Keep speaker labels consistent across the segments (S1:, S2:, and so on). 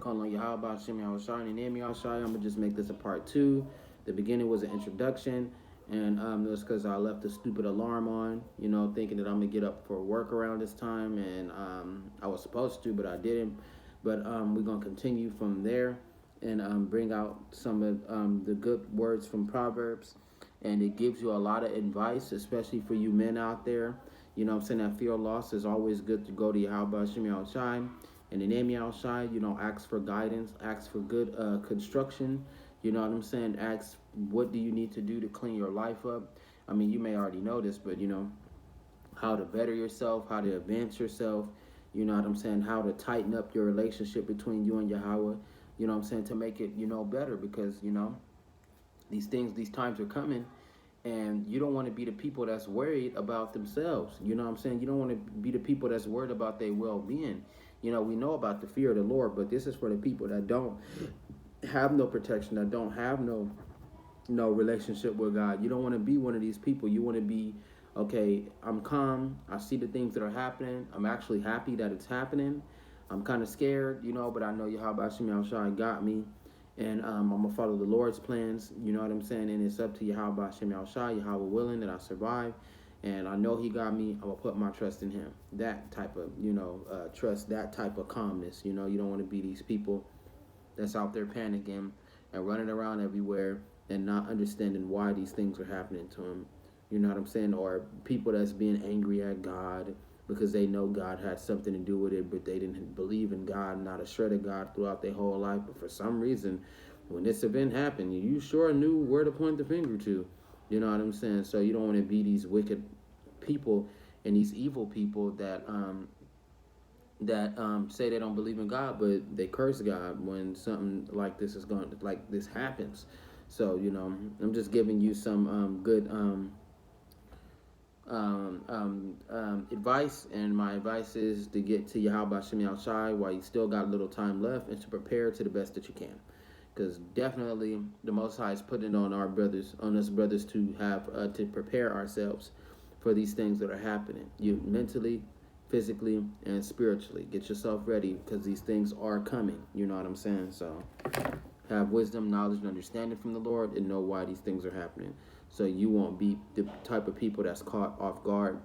S1: call on Yahweh Hashem Yahushua and the name Yahushua. I'm gonna just make this a part two. The beginning was an introduction, and it was because I left the stupid alarm on, thinking that I'm gonna get up for work around this time, and I was supposed to, but I didn't. But we're gonna continue from there and bring out some of the good words from Proverbs, and it gives you a lot of advice, especially for you men out there. I'm saying that fear of loss is always good to go to Yahweh Hashem Yahushua. In the name Yahushua, ask for guidance, ask for good construction. You know what I'm saying? Ask what do you need to do to clean your life up. I mean, you may already know this, but how to better yourself, how to advance yourself. You know what I'm saying? How to tighten up your relationship between you and Yahweh. You know what I'm saying? To make it, better, because these times are coming. And you don't want to be the people that's worried about themselves. You know what I'm saying? You don't want to be the people that's worried about their well-being. We know about the fear of the Lord, but this is for the people that don't have no protection, that don't have no relationship with God. You don't want to be one of these people. You want to be, okay, I'm calm. I see the things that are happening. I'm actually happy that it's happening. I'm kind of scared, but I know Yahweh Hashem Yahushua got me. And I'm going to follow the Lord's plans, you know what I'm saying? And it's up to Yahweh Hashem Yahushua, Yahweh willing that I survive. And I know he got me. I'm going to put my trust in him. That type of, trust, that type of calmness. You don't want to be these people that's out there panicking and running around everywhere and not understanding why these things are happening to them. You know what I'm saying? Or people that's being angry at God because they know God had something to do with it, but they didn't believe in God, not a shred of God throughout their whole life. But for some reason, when this event happened, you sure knew where to point the finger to. You know what I'm saying? So you don't want to be these wicked people and these evil people that say they don't believe in God, but they curse God when something like this happens. So I'm just giving you some good advice, and my advice is to get to Yahweh Hashem Yahushua while you still got a little time left, and to prepare to the best that you can, because definitely the Most High is putting it on us brothers to have to prepare ourselves for these things that are happening. You mentally, physically, and spiritually get yourself ready, because these things are coming. You know what I'm saying? So have wisdom, knowledge, and understanding from the Lord, and know why these things are happening, so you won't be the type of people that's caught off guard.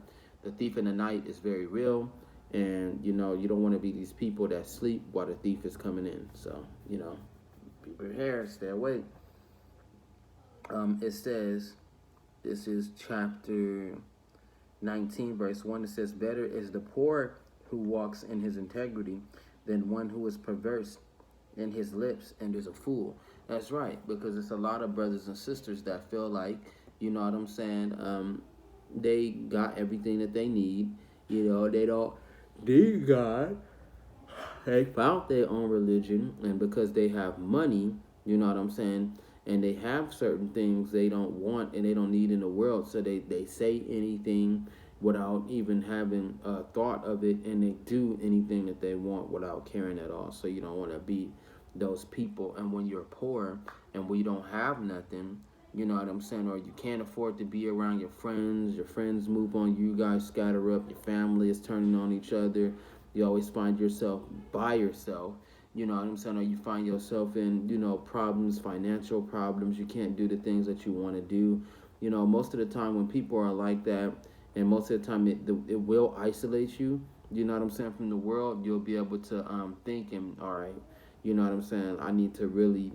S1: The thief in the night is very real, and you don't want to be these people that sleep while the thief is coming in. So be prepared, stay awake. It says, this is chapter 19, verse 1. It says, better is the poor who walks in his integrity than one who is perverse in his lips and is a fool. That's right, because it's a lot of brothers and sisters that feel like, you know what I'm saying, they got everything that they need. They don't need God. They found their own religion, and because they have money, you know what I'm saying, and they have certain things they don't want and they don't need in the world, so they say anything without even having a thought of it, and they do anything that they want without caring at all. So you don't want to be those people. And when you're poor and we don't have nothing, you know what I'm saying, or you can't afford to be around your friends move on, you guys scatter up, your family is turning on each other, you always find yourself by yourself, you know what I'm saying, or you find yourself in, problems, financial problems, you can't do the things that you want to do. Most of the time when people are like that, and most of the time it will isolate you, you know what I'm saying, from the world. You'll be able to think, and all right, you know what I'm saying, I need to really,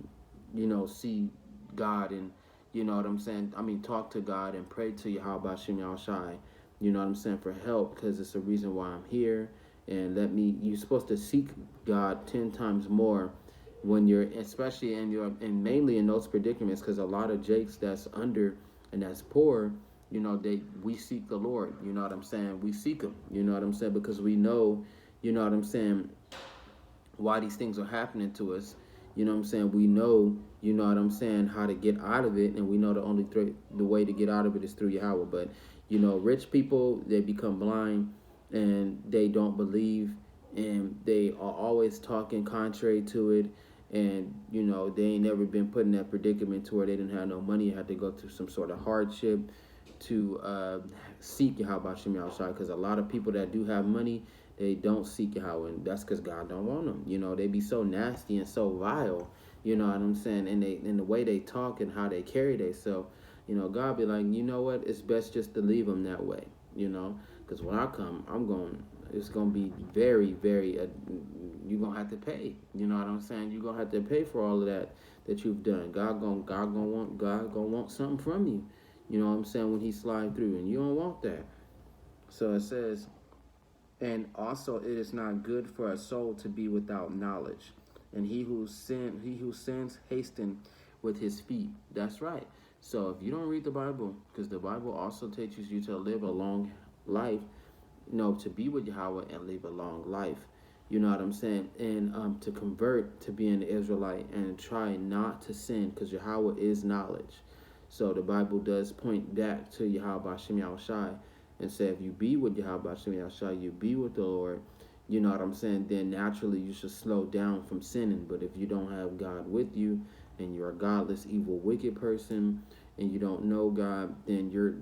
S1: see God, and you know what I'm saying, talk to God and pray to Yahweh Hashem Yahushua, you know what I'm saying, for help, because it's a reason why I'm here. And you're supposed to seek God 10 times more when you're, especially and mainly in those predicaments, because a lot of jakes that's under and that's poor, we seek the Lord, you know what I'm saying, we seek him, you know what I'm saying, because we know, you know what I'm saying, why these things are happening to us. You know what I'm saying? We know, you know what I'm saying, how to get out of it, and we know the way to get out of it is through Yahweh. But, rich people, they become blind, and they don't believe, and they are always talking contrary to it, and, they ain't never been put in that predicament to where they didn't have no money, had to go through some sort of hardship to seek Yahweh Hashem Yahushua, because a lot of people that do have money, they don't seek Yahweh, and that's because God don't want them. You know, they be so nasty and so vile. You know what I'm saying? And they, in the way they talk and how they carry themselves. You know, God be like, you know what? It's best just to leave them that way. You know, because when I come, I'm going. It's gonna be very, very. You're gonna have to pay. You know what I'm saying? You're gonna have to pay for all of that you've done. God gonna want something from you. You know what I'm saying? When He slide through, and you don't want that. So it says, and also it is not good for a soul to be without knowledge. And he who sins hasten with his feet. That's right. So if you don't read the Bible, because the Bible also teaches you to live a long life, to be with Yahweh and live a long life. You know what I'm saying? And to convert to being an Israelite and try not to sin, because Yahweh is knowledge. So the Bible does point back to Yahweh Hashem Yahushai and say, if you be with Yahweh Hashem Yahushai, you be with the Lord, you know what I'm saying, then naturally you should slow down from sinning. But if you don't have God with you and you're a godless, evil, wicked person and you don't know God, then you're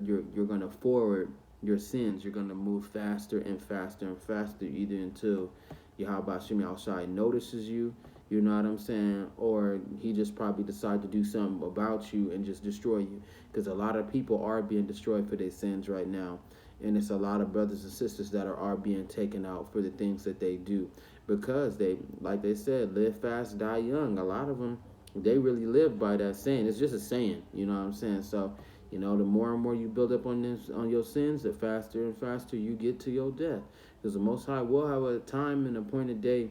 S1: gonna forward your sins. You're gonna move faster and faster and faster, either until Yahweh Hashem Yahushai notices you, you know what I'm saying, or he just probably decide to do something about you and just destroy you. Because a lot of people are being destroyed for their sins right now. And it's a lot of brothers and sisters that are being taken out for the things that they do. Because they, like they said, live fast, die young. A lot of them, they really live by that saying. It's just a saying, you know what I'm saying? So, the more and more you build up on your sins, the faster and faster you get to your death. Because the Most High will have a time and appointed day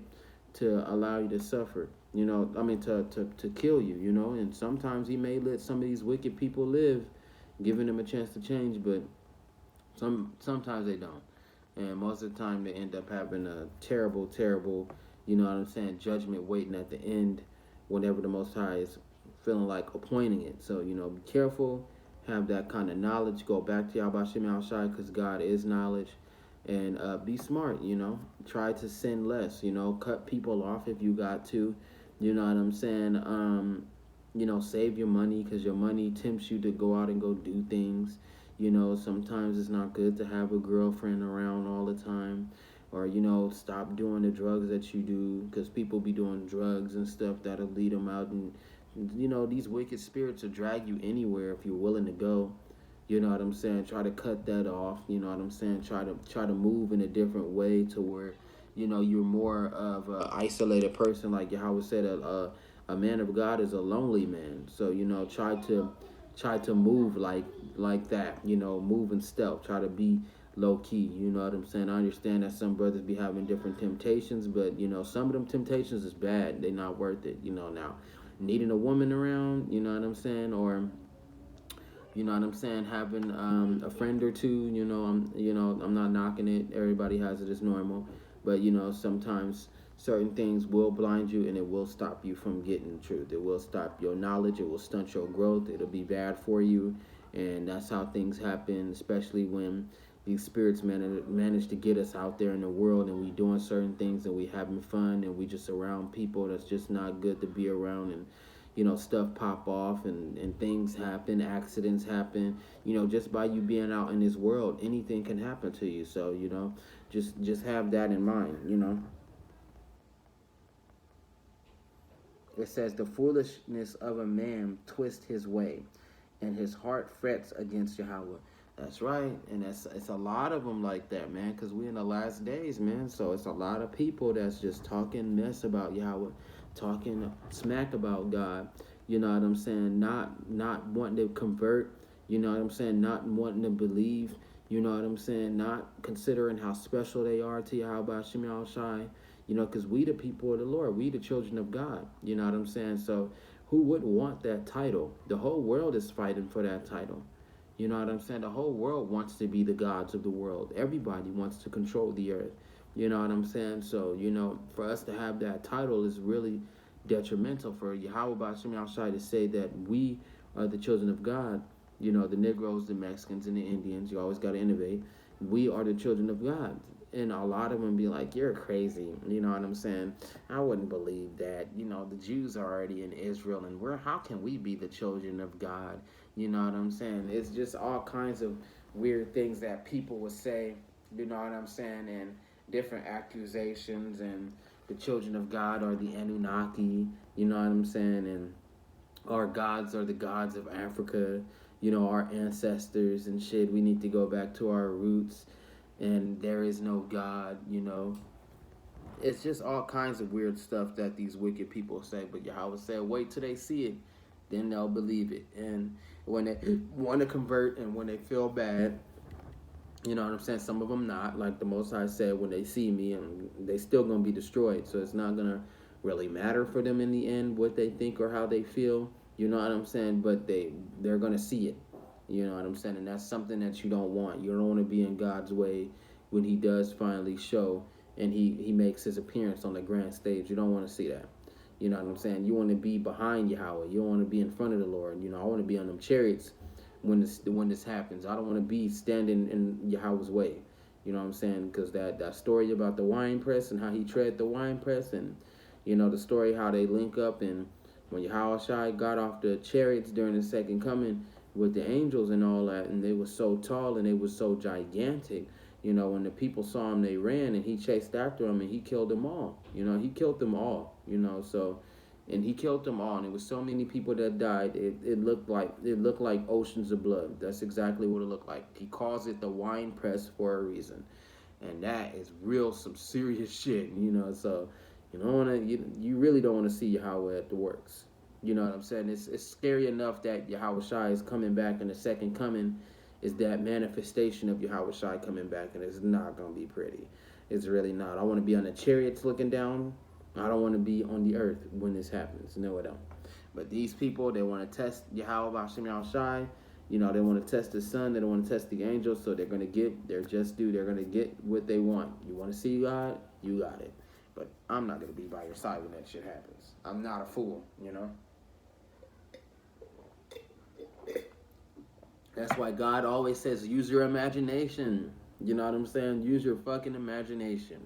S1: to allow you to suffer. To kill you, and sometimes he may let some of these wicked people live, giving them a chance to change, but sometimes they don't. And most of the time they end up having a terrible, terrible, judgment waiting at the end whenever the Most High is feeling like appointing it. So, be careful, have that kind of knowledge, go back to Yahweh Shem Shai, because God is knowledge, and be smart, try to sin less, cut people off if you got to, you know what I'm saying, save your money, because your money tempts you to go out and go do things. Sometimes it's not good to have a girlfriend around all the time, or, stop doing the drugs that you do, because people be doing drugs and stuff that'll lead them out, and, these wicked spirits will drag you anywhere if you're willing to go. You know what I'm saying? Try to cut that off. You know what I'm saying? Try to move in a different way to where, you're more of an isolated person. Like Yahweh said, a man of God is a lonely man. So, try to move like that. Move in stealth. Try to be low key. You know what I'm saying? I understand that some brothers be having different temptations, but some of them temptations is bad. They're not worth it. Now needing a woman around. You know what I'm saying? Or having a friend or two, I'm not knocking it. Everybody has it as normal. But, sometimes certain things will blind you and it will stop you from getting the truth. It will stop your knowledge. It will stunt your growth. It'll be bad for you. And that's how things happen, especially when these spirits manage to get us out there in the world and we doing certain things and we having fun and we just around people that's just not good to be around, and stuff pop off and things happen, accidents happen, just by you being out in this world, anything can happen to you. So, just have that in mind. It says, the foolishness of a man twists his way, and his heart frets against Yahweh. That's right, and it's a lot of them like that, man, because we're in the last days, man. So it's a lot of people that's just talking mess about Yahweh, talking smack about God. You know what I'm saying? Not wanting to convert. You know what I'm saying? Not wanting to believe. You know what I'm saying? Not considering how special they are to Yahweh Shem Shai. Because we the people of the Lord, we the children of God. You know what I'm saying? So who wouldn't want that title? The whole world is fighting for that title. You know what I'm saying? The whole world wants to be the gods of the world. Everybody wants to control the earth. You know what I'm saying? So, for us to have that title is really detrimental for Yahweh B'Shem Yahushai to say that we are the children of God. The Negroes, the Mexicans, and the Indians. You always got to innovate. We are the children of God. And a lot of them be like, you're crazy. You know what I'm saying? I wouldn't believe that. The Jews are already in Israel, and how can we be the children of God? You know what I'm saying? It's just all kinds of weird things that people would say, you know what I'm saying? And different accusations, and the children of God are the Anunnaki, you know what I'm saying? And our gods are the gods of Africa, you know, our ancestors and shit. We need to go back to our roots, and there is no God, you know. It's just all kinds of weird stuff that these wicked people say. But Yahweh said, wait till they see it, then they'll believe it. And when they want to convert and when they feel bad, you know what I'm saying? Some of them not. Like the Most High said, when they see me, and they still gonna be destroyed. So it's not gonna really matter for them in the end what they think or how they feel. You know what I'm saying? But they're gonna see it. You know what I'm saying? And that's something that you don't want. You don't want to be in God's way when He does finally show and He makes His appearance on the grand stage. You don't want to see that. You know what I'm saying? You want to be behind Yahweh. You don't want to be in front of the Lord. You know, I want to be on them chariots when this happens. I don't want to be standing in Yahweh's way. You know what I'm saying? Because that story about the wine press and how he tread the wine press, and you know the story how they link up, and when Yahushua got off the chariots during the second coming with the angels and all that, and they were so tall and they were so gigantic. You know, when the people saw him, they ran, and he chased after them, and he killed them all. You know, he killed them all. You know, so. And he killed them all, and it was so many people that died. It looked like oceans of blood. That's exactly what it looked like. He calls it the wine press for a reason, and that is real some serious shit. You know, so you really don't want to see Yahweh at the works. You know what I'm saying? It's scary enough that Yahweh Shai is coming back, and the second coming is that manifestation of Yahweh Shai coming back, and it's not gonna be pretty. It's really not. I want to be on the chariots looking down. I don't want to be on the earth when this happens. No, I don't. But these people, they want to test Yahweh Hashem Shai. You know, they want to test the sun. They don't want to test the angels. So they're going to get their just due. They're going to get what they want. You want to see God? You got it. But I'm not going to be by your side when that shit happens. I'm not a fool, you know? That's why God always says, use your imagination. You know what I'm saying? Use your fucking imagination.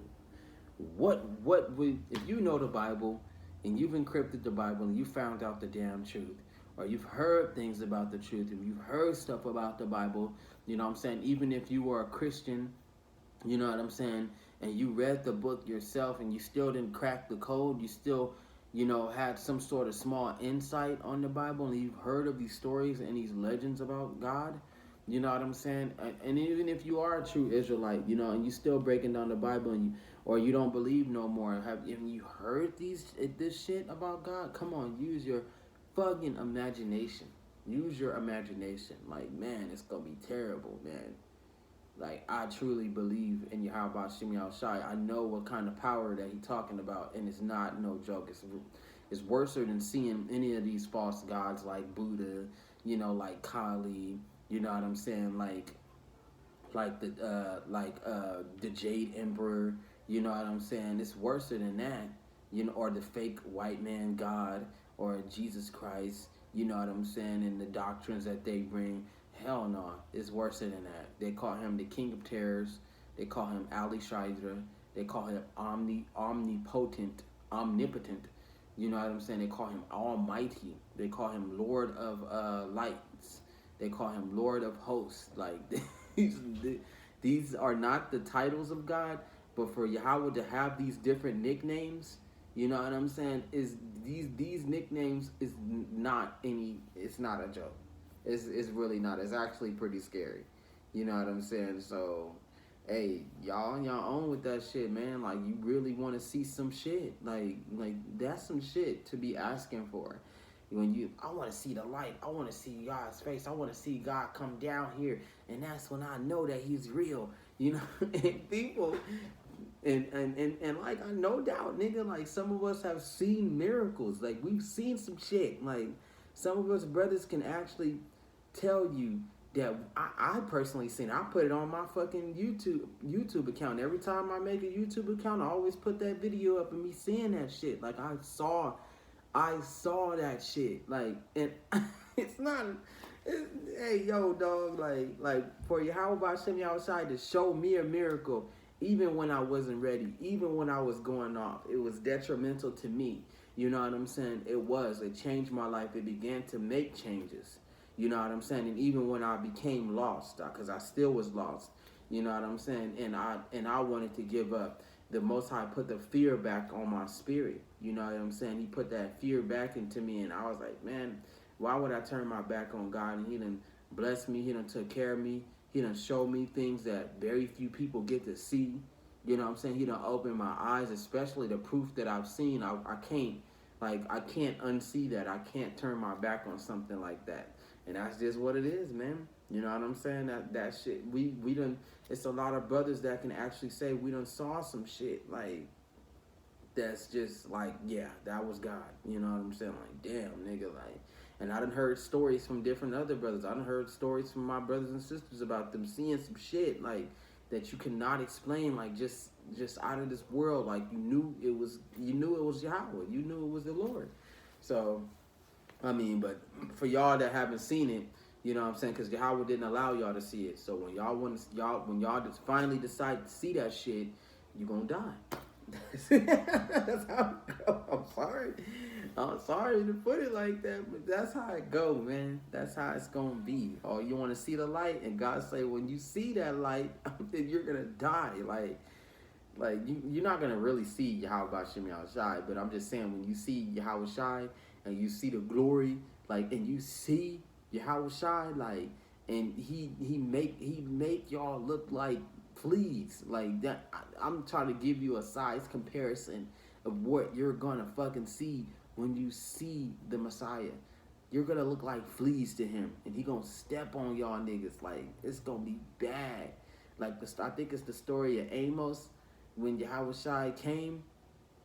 S1: If you know the Bible and you've encrypted the Bible and you found out the damn truth, or you've heard things about the truth, and you've heard stuff about the Bible, you know what I'm saying? Even if you were a Christian, you know what I'm saying, and you read the book yourself and you still didn't crack the code, you still, you know, had some sort of small insight on the Bible, and you've heard of these stories and these legends about God, you know what I'm saying? And even if you are a true Israelite, you know, and you still breaking down the Bible, and you don't believe no more, have you heard this shit about God? Come on, use your fucking imagination. Use your imagination. Like, man, it's gonna be terrible, man. Like, I truly believe in Yahweh Shem Shai. I know what kind of power that he's talking about, and it's not no joke. It's worse than seeing any of these false gods like Buddha, you know, like Kali, you know what I'm saying, like the Jade Emperor, you know what I'm saying? It's worse than that, you know, or the fake white man God, or Jesus Christ, you know what I'm saying, and the doctrines that they bring. Hell no, it's worse than that. They call him the King of Terrors. They call him Ali Shidra. They call him omnipotent. You know what I'm saying? They call him Almighty. They call him Lord of Lights. They call him Lord of Hosts. Like, these are not the titles of God, but for Yahweh to have these different nicknames, you know what I'm saying, is these nicknames is not it's not a joke. It's really not. It's actually pretty scary. You know what I'm saying? So, hey, y'all on your own with that shit, man. Like, you really want to see some shit. Like that's some shit to be asking for. I want to see the light. I want to see God's face. I want to see God come down here, and that's when I know that He's real. You know, and people, and like, I no doubt, nigga, like, some of us have seen miracles. Like, we've seen some shit. Like, some of us brothers can actually tell you that I personally seen. I put it on my fucking YouTube account. Every time I make a YouTube account, I always put that video up of me seeing that shit. Like, I saw that shit. Like, and it's not. Hey, yo, dog. Like for Yahweh Hashem outside to show me a miracle, even when I wasn't ready, even when I was going off, it was detrimental to me. You know what I'm saying? It changed my life. It began to make changes. You know what I'm saying? And even when I became lost, because I still was lost, You know what I'm saying? And I wanted to give up. The Most High put the fear back on my spirit. You know what I'm saying? He put that fear back into me, and I was like, man, why would I turn my back on God? And He done blessed me. He done took care of me. He done showed me things that very few people get to see. You know what I'm saying? He done opened my eyes, especially the proof that I've seen. I can't unsee that. I can't turn my back on something like that. And that's just what it is, man. You know what I'm saying? That shit. We done. It's a lot of brothers that can actually say we done saw some shit like that's just like, yeah, that was God. You know what I'm saying? Like, damn, nigga, like. And I done heard stories from different other brothers. I done heard stories from my brothers and sisters about them seeing some shit like that you cannot explain, like just out of this world. Like you knew it was Yahweh. You knew it was the Lord. So I mean, but for y'all that haven't seen it, you know what I'm saying? Because Yahweh didn't allow y'all to see it. So when y'all just finally decide to see that shit, you gonna die. That's how it go. I'm sorry to put it like that, but that's how it go, man. That's how it's gonna be. Oh, you want to see the light, and God say, when you see that light, then you're gonna die. Like you're not gonna really see Yahweh Shemi Shai, but I'm just saying when you see Yahweh Shai and you see the glory, like, and you see Yahweh Shai, like, and he make y'all look like fleas, like that. I'm trying to give you a size comparison of what you're gonna fucking see when you see the Messiah. You're gonna look like fleas to him, and he gonna step on y'all niggas. Like it's gonna be bad. Like I think it's the story of Amos when Yahweh Shai came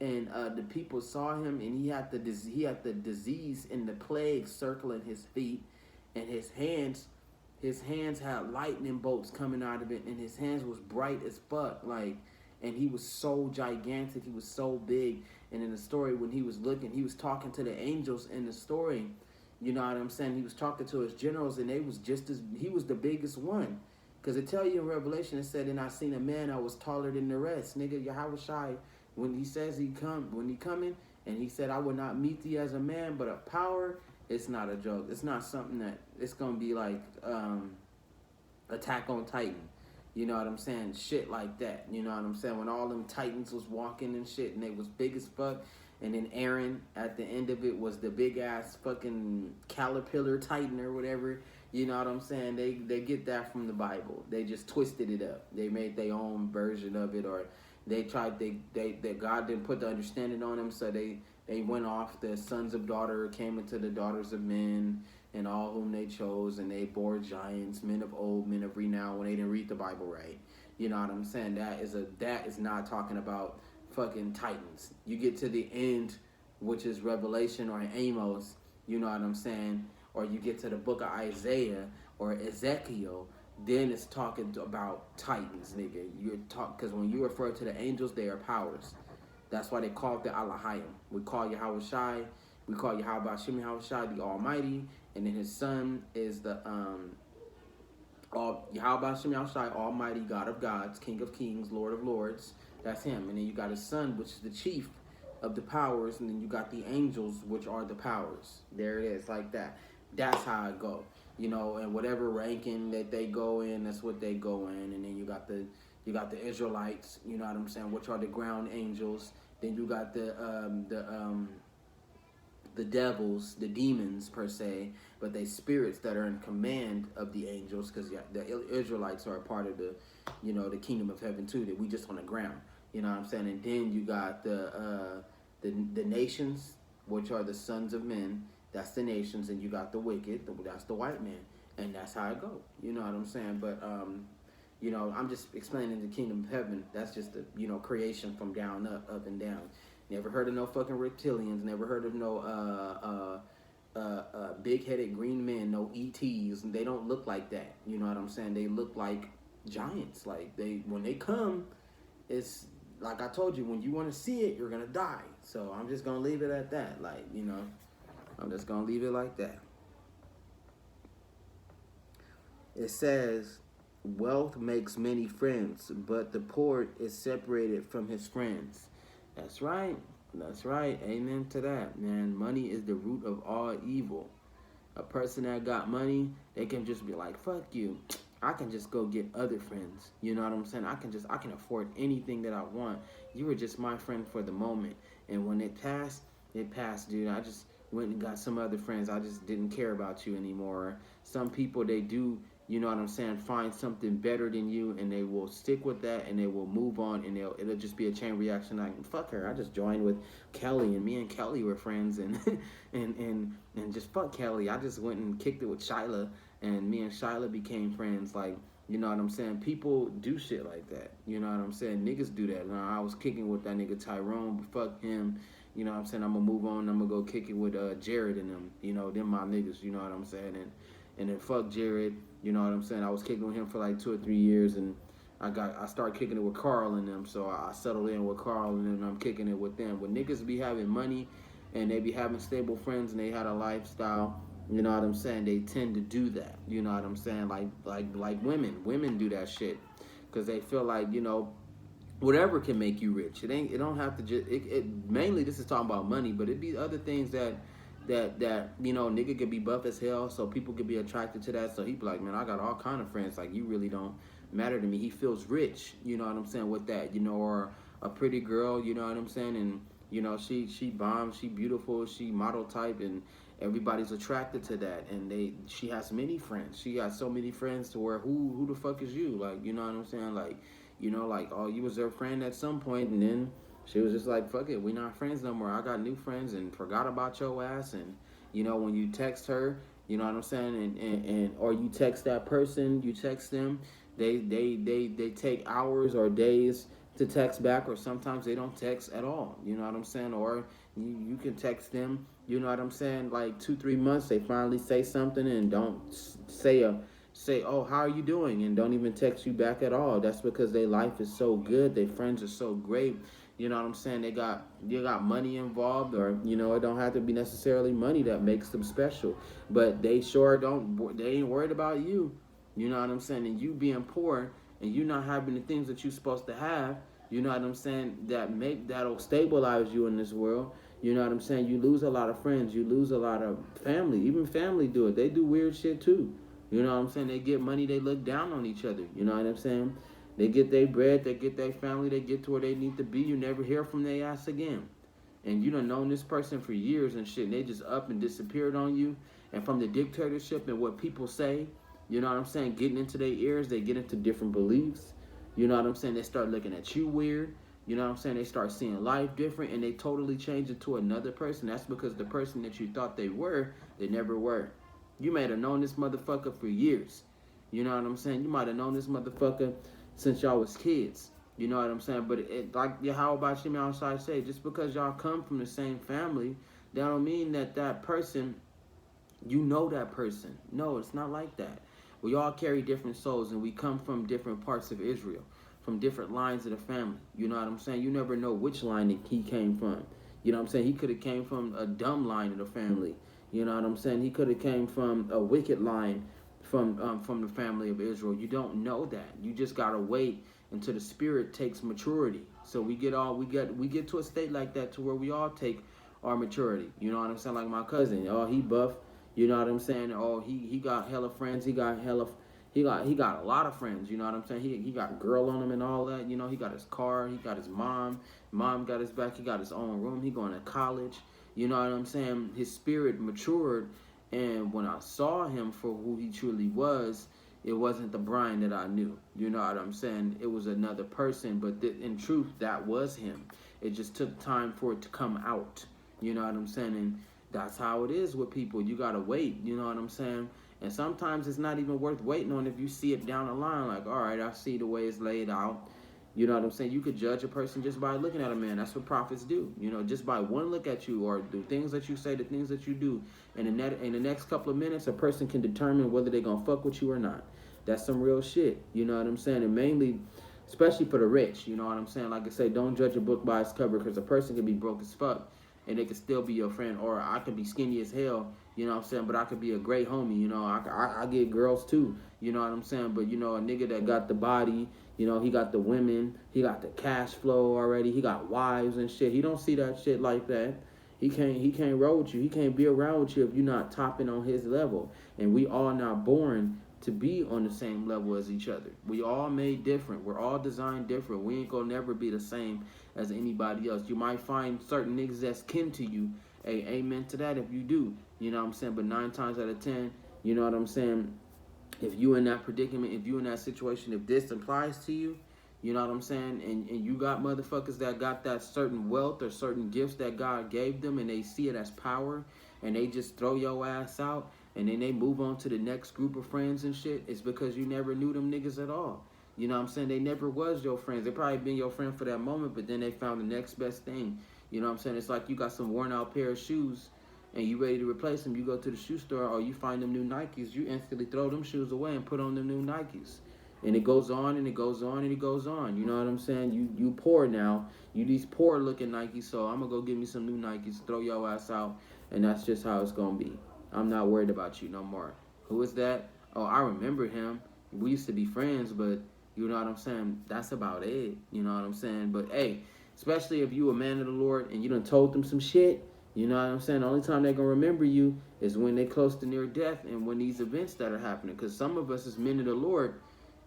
S1: and the people saw him, and he had the disease and the plague circling his feet, and his hands had lightning bolts coming out of it, and his hands was bright as fuck, like, and he was so gigantic, he was so big. And in the story, when he was looking, he was talking to the angels in the story. You know what I'm saying? He was talking to his generals, and he was the biggest one. Because it tell you in Revelation, it said, and I seen a man that was taller than the rest. Nigga, Yahweh Shai, when he says when he coming, and he said, I will not meet thee as a man, but a power, it's not a joke. It's not something that, it's going to be like Attack on Titan. You know what I'm saying? Shit like that. You know what I'm saying? When all them Titans was walking and shit, and they was big as fuck. And then Aaron, at the end of it, was the big-ass fucking caterpillar Titan or whatever. You know what I'm saying? They get that from the Bible. They just twisted it up. They made their own version of it, or they tried, God didn't put the understanding on them, so they went off. The sons of daughter came into the daughters of men, and all whom they chose, and they bore giants, men of old, men of renown, when they didn't read the Bible right. You know what I'm saying? That is not talking about fucking Titans. You get to the end, which is Revelation or Amos, you know what I'm saying? Or you get to the book of Isaiah or Ezekiel, then it's talking about Titans, nigga. Because when you refer to the angels, they are powers. That's why they call it the Alahayim. We call Yahweh Shai, we call Yahweh Shemi Yahweh Shai the Almighty, and then his son is the Yahweh Shemi Yahweh Shai, Almighty, God of gods, King of kings, Lord of lords. That's him. And then you got his son, which is the chief of the powers, and then you got the angels, which are the powers. There it is, like that. That's how it go. You know, and whatever ranking that they go in, that's what they go in. And then you got the Israelites, you know what I'm saying, which are the ground angels. Then you got the devils, the demons per se, but they spirits that are in command of the angels, because the Israelites are a part of the, you know, the kingdom of heaven too. That we just on the ground, you know what I'm saying. And then you got the nations, which are the sons of men. That's the nations, and you got the wicked. That's the white man, and that's how it go. You know what I'm saying. But you know, I'm just explaining the kingdom of heaven. That's just the, you know, creation from down up and down. Never heard of no fucking reptilians. Never heard of no big-headed green men, no ETs. And they don't look like that. You know what I'm saying? They look like giants. Like when they come, it's like I told you. When you want to see it, you're gonna die. So I'm just gonna leave it at that. Like, you know, I'm just gonna leave it like that. It says, wealth makes many friends, but the poor is separated from his friends. That's right. That's right. Amen to that, man. Money is the root of all evil. A person that got money, they can just be like, fuck you. I can just go get other friends. You know what I'm saying? I can afford anything that I want. You were just my friend for the moment. And when it passed, dude. I just went and got some other friends. I just didn't care about you anymore. Some people, they do, you know what I'm saying, find something better than you, and they will stick with that, and they will move on, and it'll just be a chain reaction. Like, fuck her. I just joined with Kelly, and me and Kelly were friends, and and just fuck Kelly. I just went and kicked it with Shyla, and me and Shyla became friends. Like, you know what I'm saying? People do shit like that. You know what I'm saying? Niggas do that. Now, I was kicking with that nigga Tyrone, but fuck him. You know what I'm saying? I'm gonna move on. I'm gonna go kick it with Jared and them. You know, them my niggas. You know what I'm saying? And then fuck Jared. You know what I'm saying? I was kicking with him for like 2 or 3 years, and I started kicking it with Carl and them. So I settled in with Carl and then I'm kicking it with them. When niggas be having money and they be having stable friends and they had a lifestyle, you know what I'm saying? They tend to do that. You know what I'm saying? Like women do that shit because they feel like, you know, whatever can make you rich. It don't have to just it mainly this is talking about money, but it be other things that you know, nigga could be buff as hell, so people could be attracted to that. So he be like, man, I got all kind of friends. Like, you really don't matter to me. He feels rich, you know what I'm saying, with that, you know, or a pretty girl, you know what I'm saying, and you know, she bombs, she beautiful, she model type, and everybody's attracted to that, and she has many friends. She got so many friends to where who the fuck is you? Like, you know what I'm saying? Like, you know, like, oh, you was her friend at some point, and then she was just like, fuck it, we not friends no more. I got new friends and forgot about your ass. And, you know, when you text her, you know what I'm saying, and or you text that person, you text them, they take hours or days to text back, or sometimes they don't text at all. You know what I'm saying? Or you can text them, you know what I'm saying, like 2-3 months, they finally say something and don't say, oh, how are you doing, and don't even text you back at all. That's because their life is so good, their friends are so great. You know what I'm saying? They got money involved, or you know, it don't have to be necessarily money that makes them special, but they sure don't. They ain't worried about you. You know what I'm saying? And you being poor and you not having the things that you're supposed to have. You know what I'm saying? That'll stabilize you in this world. You know what I'm saying? You lose a lot of friends. You lose a lot of family. Even family do it. They do weird shit too. You know what I'm saying? They get money, they look down on each other. You know what I'm saying? They get their bread, they get their family, they get to where they need to be. You never hear from their ass again. And you done known this person for years and shit, and they just up and disappeared on you. And from the dictatorship and what people say, you know what I'm saying, getting into their ears, they get into different beliefs. You know what I'm saying? They start looking at you weird. You know what I'm saying? They start seeing life different, and they totally change into another person. That's because the person that you thought they were, they never were. You might have known this motherfucker for years. You know what I'm saying? You might have known this motherfucker since y'all was kids. You know what I'm saying? But like, yeah, how about Shimmy outside say, just because y'all come from the same family, that don't mean that person, you know that person. No, it's not like that. We all carry different souls, and we come from different parts of Israel, from different lines of the family. You know what I'm saying? You never know which line he came from. You know what I'm saying? He could have came from a dumb line of the family. You know what I'm saying? He could have came from a wicked line from the family of Israel. You don't know that. You just gotta wait until the spirit takes maturity. So we get to a state like that to where we all take our maturity. You know what I'm saying? Like my cousin, oh, he buff. You know what I'm saying? Oh, he got hella friends. He got a lot of friends. You know what I'm saying? He got a girl on him and all that. You know, he got his car. He got his mom. Mom got his back. He got his own room. He going to college. You know what I'm saying? His spirit matured, and when I saw him for who he truly was, it wasn't the Brian that I knew. You know what I'm saying? It was another person, but in truth, that was him. It just took time for it to come out. You know what I'm saying? And that's how it is with people. You gotta wait. You know what I'm saying? And sometimes it's not even worth waiting on if you see it down the line. Like, all right, I see the way it's laid out. You know what I'm saying? You could judge a person just by looking at a man. That's what prophets do. You know, just by one look at you, or the things that you say, the things that you do. And in the next couple of minutes, a person can determine whether they're going to fuck with you or not. That's some real shit. You know what I'm saying? And mainly, especially for the rich. You know what I'm saying? Like I say, don't judge a book by its cover, because a person can be broke as fuck and they could still be your friend. Or I could be skinny as hell, you know what I'm saying, but I could be a great homie. You know, I get girls too, you know what I'm saying. But, you know, a nigga that got the body, you know, he got the women, he got the cash flow already, he got wives and shit. He don't see that shit like that. He can't roll with you. He can't be around with you if you're not topping on his level. And we all not born to be on the same level as each other. We all made different. We're all designed different. We ain't gonna never be the same as anybody else. You might find certain niggas that's kin to you. Hey, amen to that if you do. You know what I'm saying? But 9 times out of 10, you know what I'm saying? If you in that predicament, if you in that situation, if this applies to you, you know what I'm saying? And you got motherfuckers that got that certain wealth or certain gifts that God gave them and they see it as power and they just throw your ass out and then they move on to the next group of friends and shit, it's because you never knew them niggas at all. You know what I'm saying? They never was your friends. They probably been your friend for that moment, but then they found the next best thing. You know what I'm saying? It's like you got some worn out pair of shoes and you ready to replace them. You go to the shoe store or you find them new Nikes, you instantly throw them shoes away and put on the new Nikes. And it goes on and it goes on and it goes on. You know what I'm saying? You poor now. You these poor looking Nikes, so I'm gonna go get me some new Nikes, throw your ass out, and that's just how it's gonna be. I'm not worried about you no more. Who is that? Oh, I remember him. We used to be friends, but you know what I'm saying? That's about it. You know what I'm saying? But hey, especially if you a man of the Lord and you done told them some shit, you know what I'm saying? The only time they gonna remember you is when they close to near death and when these events that are happening. Because some of us as men of the Lord,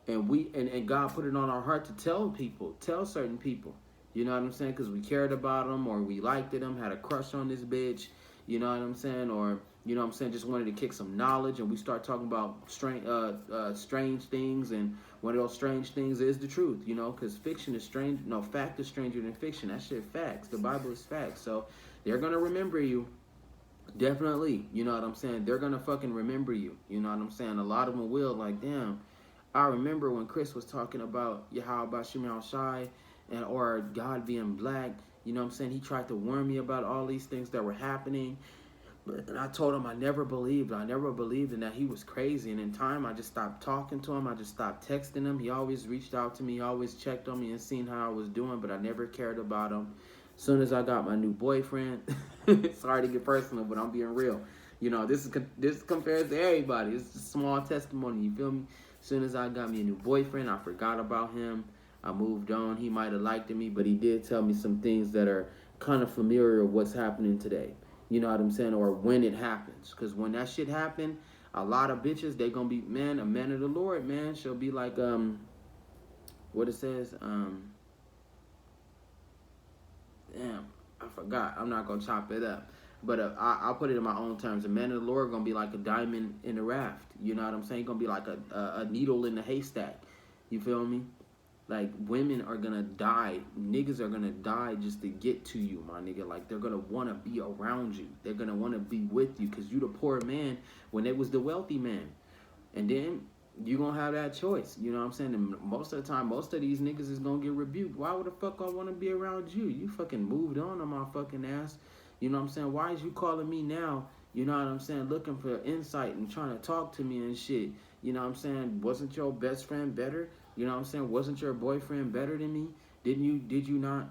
S1: and God put it on our heart to tell certain people. You know what I'm saying? Because we cared about them or we liked them, had a crush on this bitch. You know what I'm saying? Or, you know what I'm saying, just wanted to kick some knowledge and we start talking about strange things, and one of those strange things is the truth, you know, because fiction is strange. No, fact is stranger than fiction. That shit facts. The Bible is facts. So they're going to remember you. Definitely. You know what I'm saying? They're going to fucking remember you. You know what I'm saying? A lot of them will, like, damn, I remember when Chris was talking about Yahweh Shimei Shai and or God being black. You know what I'm saying? He tried to warn me about all these things that were happening. And I told him I never believed. I never believed in that. He was crazy. And in time, I just stopped talking to him. I just stopped texting him. He always reached out to me. He always checked on me and seen how I was doing, but I never cared about him. As soon as I got my new boyfriend, sorry to get personal, but I'm being real. You know, this compares to everybody. It's a small testimony. You feel me? As soon as I got me a new boyfriend, I forgot about him. I moved on. He might have liked me, but he did tell me some things that are kind of familiar of what's happening today. You know what I'm saying? Or when it happens. Because when that shit happen, a lot of bitches, they gonna be, man, a man of the Lord, man, she'll be like, what it says, damn, I forgot. I'm not gonna chop it up. But I'll put it in my own terms. A man of the Lord gonna be like a diamond in the raft. You know what I'm saying? Gonna be like a needle in the haystack. You feel me? Like, women are gonna die. Niggas are gonna die just to get to you, my nigga. Like, they're gonna wanna be around you. They're gonna wanna be with you because you the poor man when it was the wealthy man. And then you gonna have that choice. You know what I'm saying? And most of the time, most of these niggas is gonna get rebuked. Why would the fuck I wanna be around you? You fucking moved on my fucking ass. You know what I'm saying? Why is you calling me now? You know what I'm saying? Looking for insight and trying to talk to me and shit. You know what I'm saying? Wasn't your best friend better? You know what I'm saying? Wasn't your boyfriend better than me? Did you not?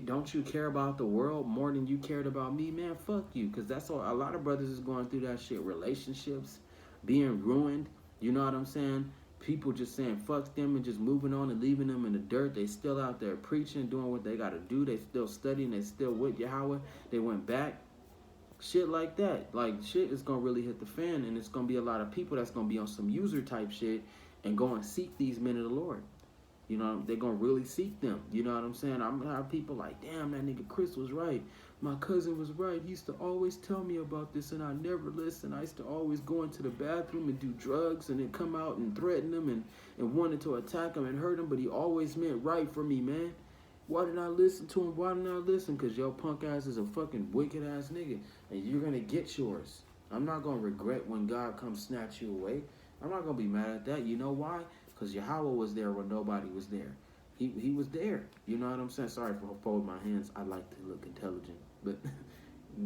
S1: Don't you care about the world more than you cared about me? Man, fuck you. Because that's all. A lot of brothers is going through that shit. Relationships being ruined. You know what I'm saying? People just saying fuck them and just moving on and leaving them in the dirt. They still out there preaching, doing what they got to do. They still studying. They still with Yahweh. They went back. Shit like that. Like, shit is going to really hit the fan. And it's going to be a lot of people that's going to be on some user type shit and go and seek these men of the Lord. You know, they're going to really seek them. You know what I'm saying? I'm going to have people like, damn, that nigga Chris was right. My cousin was right. He used to always tell me about this, and I never listened. I used to always go into the bathroom and do drugs and then come out and threaten him and wanted to attack him and hurt him, but he always meant right for me, man. Why did I listen to him? Why didn't I listen? Because your punk ass is a fucking wicked ass nigga, and you're going to get yours. I'm not going to regret when God comes snatch you away. I'm not going to be mad at that. You know why? Because Yahweh was there when nobody was there. He was there. You know what I'm saying? Sorry for folding my hands. I like to look intelligent. But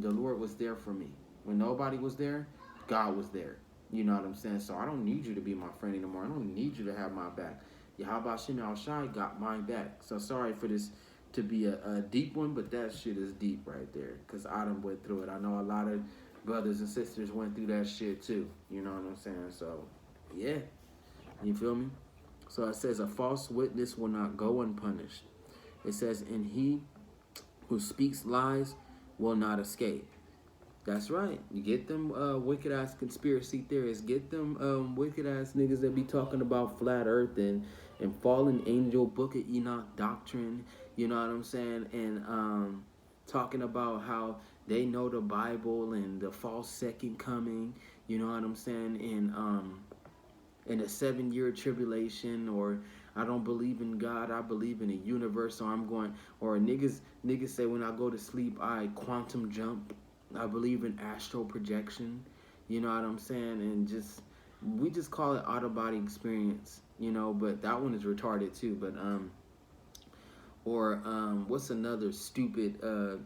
S1: the Lord was there for me. When nobody was there, God was there. You know what I'm saying? So I don't need you to be my friend anymore. I don't need you to have my back. Yahweh Shimei Shai got my back. So sorry for this to be a deep one, but that shit is deep right there. Because I done went through it. I know a lot of brothers and sisters went through that shit too. You know what I'm saying? So, yeah. You feel me? So it says, a false witness will not go unpunished. It says, and he who speaks lies will not escape. That's right. You get them wicked ass conspiracy theorists. Get them wicked ass niggas that be talking about flat Earth and fallen angel, Book of Enoch doctrine. You know what I'm saying? And talking about how they know the Bible and the false second coming. You know what I'm saying? In a 7 year tribulation, or I don't believe in God, I believe in a universe, or I'm going, or niggas say when I go to sleep I quantum jump. I believe in astral projection. You know what I'm saying? And just we just call it out of body experience, you know, but that one is retarded too. But or what's another stupid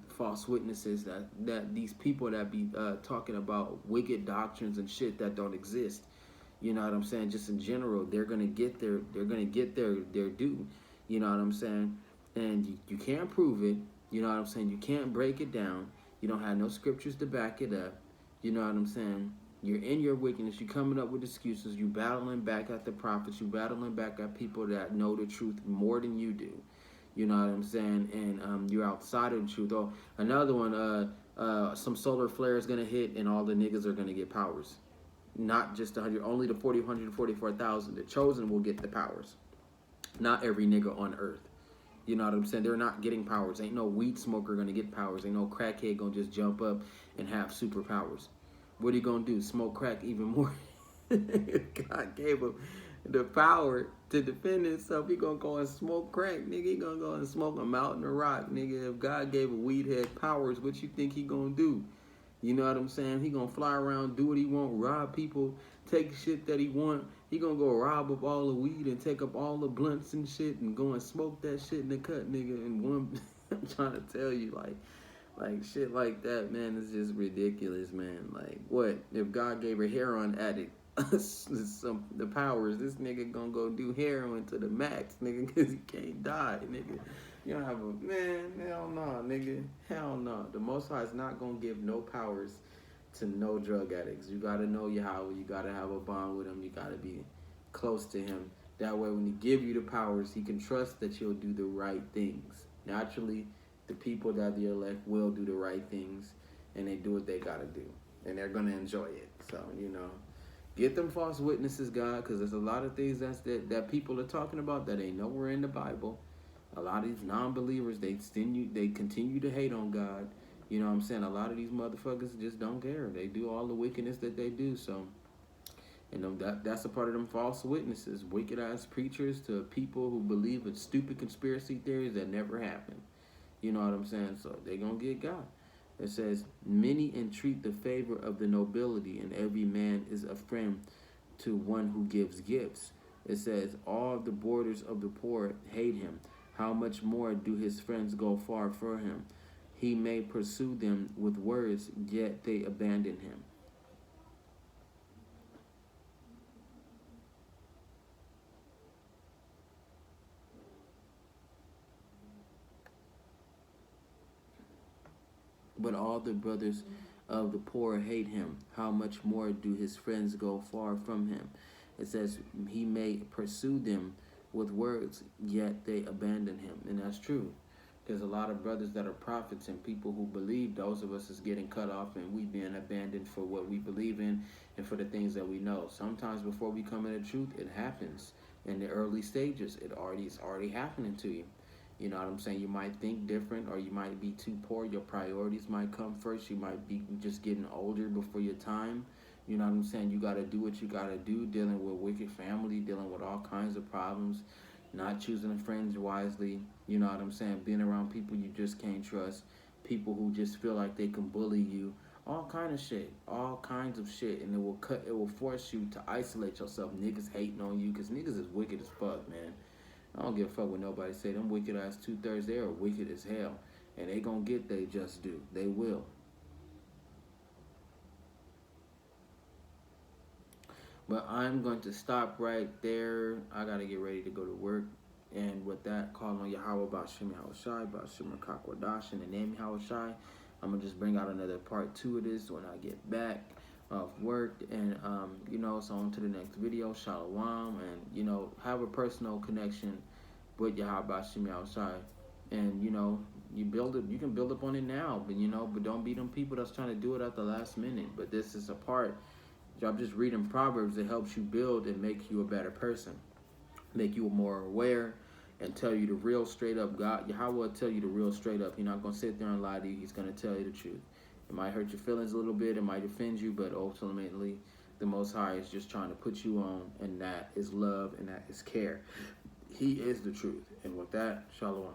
S1: false witnesses that these people that be talking about wicked doctrines and shit that don't exist. You know what I'm saying? Just in general, they're gonna get their due. You know what I'm saying? And you can't prove it. You know what I'm saying? You can't break it down. You don't have no scriptures to back it up. You know what I'm saying? You're in your wickedness. You coming up with excuses. You battling back at the prophets. You battling back at people that know the truth more than you do. You know what I'm saying? And you're outside of the truth. Oh, another one. Some solar flare is gonna hit, and all the niggas are gonna get powers. Not just 100, only the 144,000. The chosen will get the powers. Not every nigga on earth. You know what I'm saying? They're not getting powers. Ain't no weed smoker gonna get powers. Ain't no crackhead gonna just jump up and have superpowers. What are you gonna do? Smoke crack even more? God gave him the power to defend himself. He gonna go and smoke crack, nigga. He gonna go and smoke a mountain of rock, nigga. If God gave a weed head powers, what you think he gonna do? You know what I'm saying? He gonna fly around, do what he want, rob people, take shit that he want. He gonna go rob up all the weed and take up all the blunts and shit and go and smoke that shit in the cut, nigga. And one, I'm trying to tell you, like shit like that, man, is just ridiculous, man. Like, what if God gave a heroin addict the powers? This nigga gonna go do heroin to the max, nigga, because he can't die, nigga. You don't have a man, hell no, nigga, hell no. The Most High is not gonna give no powers to no drug addicts. You gotta know Yahweh. You gotta have a bond with him. You gotta be close to him. That way, when he give you the powers, he can trust that you'll do the right things. Naturally, the people that the elect will do the right things, and they do what they gotta do, and they're gonna enjoy it. So get them false witnesses, God, because there's a lot of things that people are talking about that ain't nowhere in the Bible. A lot of these non-believers, they continue to hate on God. You know what I'm saying? A lot of these motherfuckers just don't care. They do all the wickedness that they do. So, that's a part of them false witnesses, wicked ass preachers to people who believe in stupid conspiracy theories that never happened. You know what I'm saying? So they gonna get God. It says, many entreat the favor of the nobility, and every man is a friend to one who gives gifts. It says, all the borders of the poor hate him. How much more do his friends go far for him? He may pursue them with words, yet they abandon him. But all the brothers of the poor hate him. How much more do his friends go far from him? It says, he may pursue them with words, yet they abandon him. And that's true. There's a lot of brothers that are prophets and people who believe. Those of us is getting cut off and we being abandoned for what we believe in and for the things that we know. Sometimes before we come into truth, it happens in the early stages. It's already happening to you. You know what I'm saying? You might think different, or you might be too poor. Your priorities might come first. You might be just getting older before your time. You know what I'm saying? You got to do what you got to do, dealing with wicked family, dealing with all kinds of problems, not choosing friends wisely. You know what I'm saying? Being around people you just can't trust, people who just feel like they can bully you, all kind of shit, all kinds of shit. And it will force you to isolate yourself. Niggas hating on you because niggas is wicked as fuck, man. I don't give a fuck what nobody say. Them wicked ass 2/3, they are wicked as hell. And they gonna get they just do. They will. But I'm going to stop right there. I gotta get ready to go to work. And with that, call on Yahweh Bashim Yahushai, Bashim Kakwadash, in the name Yahushai. I'm gonna just bring out another part 2 of this when I get back off work. And so on to the next video. Shalom, and have a personal connection with Yahweh Bashim Yahushai. And You build it. You can build up on it now, but but don't be them people that's trying to do it at the last minute. But this is a part. I'm just reading Proverbs that helps you build and make you a better person, make you more aware, and tell you the real straight up. God, Yahweh will tell you the real straight up. He's not gonna sit there and lie to you. He's gonna tell you the truth. It might hurt your feelings a little bit. It might offend you, but ultimately, the Most High is just trying to put you on, and that is love, and that is care. He is the truth. And with that, Shalom.